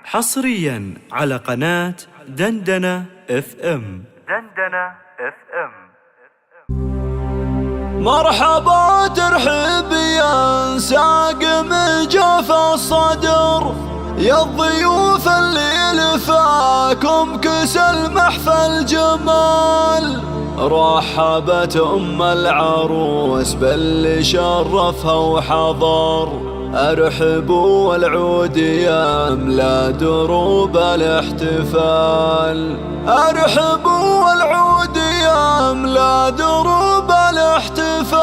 حصريا على قناة دندنة اف ام. مرحبا ترحب يا ساقم جاف الصدر، يا الضيوف اللي لفاكم كسل محفل جمال. رحبت ام العروس باللي شرفها وحضر، ارحبوا والعود يملا دروب الاحتفال. ارحبوا والعود يملا دروب الاحتفال.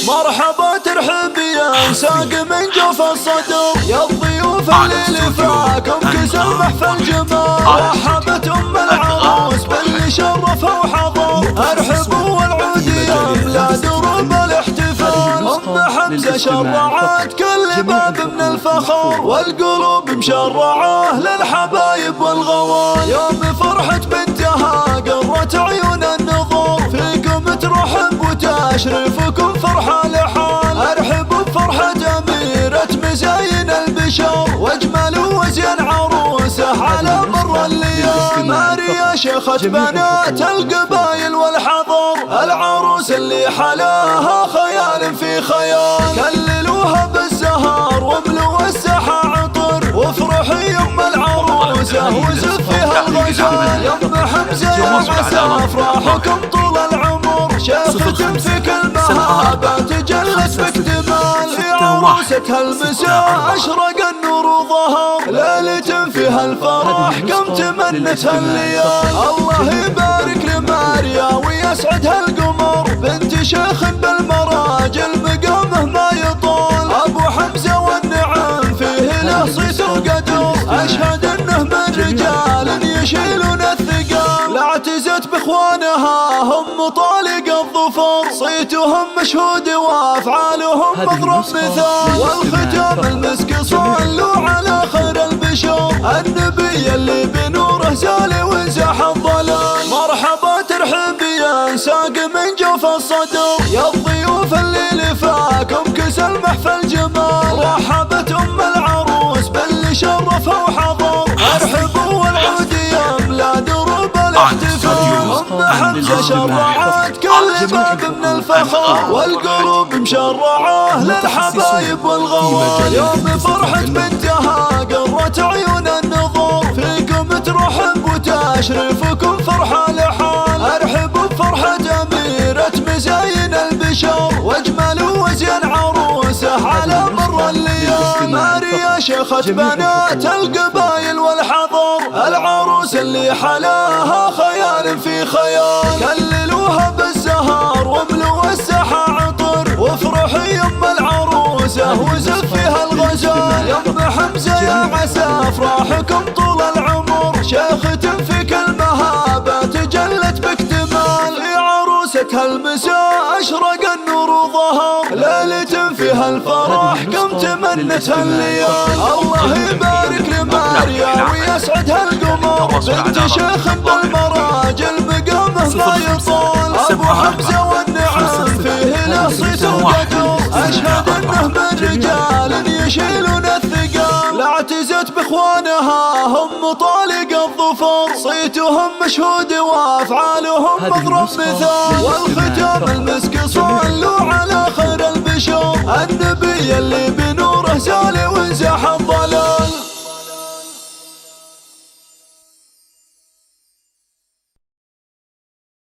مرحبا ترحب يا ساق من جوف الصدر، يا الضيوف اللي لفاكم كسر محفل جمال. رحبت ام العروس باللي شرفها وحضر، ارحبوا والعود يملا دروب الاحتفال. ام حمزة شرعت كل باب من الفخر، والقلوب مشرعه للحبايب والغوال. يوم فرحة بنتها قرت عيون النظور، فيكم ترحب وتشرفكم فرحة لحال. ارحبوا بفرحة أميرة مزاين البشر، واجمل وزين عروسه على مر الليال. ماريا شيخة بنات القبايل والحضر، العروس اللي حلاها خيال في خيال. كللوها بالزهر واملوا الساحة عطر، وافرحي يم العروسة وزفيها الغزال. يم حمزة يا عسى افراحكم طول العمر، شافت في كل مهابة تجلت باكتمال. في عروستها المساء اشرق النور وظهر، ليلة فيها الفرح كم تمنتها الليال. الله يبارك لماريا ويسعدها القمر، بنت شيخ بالمراجل مقامه ما يطال. ابو حمزة والنعم فيه له صيت وقدر، اشهد انه من رجال يشيلون الثقال. لا اعتزت باخوانها هم طالق الظفر، صيتهم مشهود وافعالهم مضرب مثال. والختام المسك صلوا على خير البشر، النبي اللي بنوره زال وانزاح الظلال. مرحبا ترحب يا ساق من جوف الصدر، يا الضيوف اللي لفاكم كسل محفل جمال. رحبت ام العروس باللي شرفها وحضر، ارحبوا والعود يملا دروب الاحتفال. ام حمزة شرعت كل باب من الفخر، والقلوب مشرعه للحبايب والغوال. يوم فرحة بنتها قرت عيون النظور، فيكم ترحب وتشرفكم فرحة لحال. ارحبوا بفرحة أميرة مزاين البشر، واجمل وزين عروسه على مر الليال. ماريا شيخة بنات القبايل والحضر، العروس اللي حلاها خيال في خيال. كللوها بالزهر واملوا الساحة عطر، وافرحي يم العروسه وزفيها الغزال. يم حمزة يا عسى افراحكم طول العمر، شيخة في كل مهابة تجلت باكتمال. في عروستها المساء اشرق النور وظهر، ليلة فيها الفرح كم تمنتها الليال. الله يبارك لماريا ويسعدها القمر، بنت شيخ بالمراجل مقامه ما يطال. ابو حمزة والنعم فيه له صيت وقدر، اشهد انه من رجال يشيلون الثقال. لا اعتزت باخوانها هم طالق الظفر، صيتهم مشهود وافعالهم مضرب مثال. والختام المسك صلوا على خير البشر، النبي اللي بنوره زال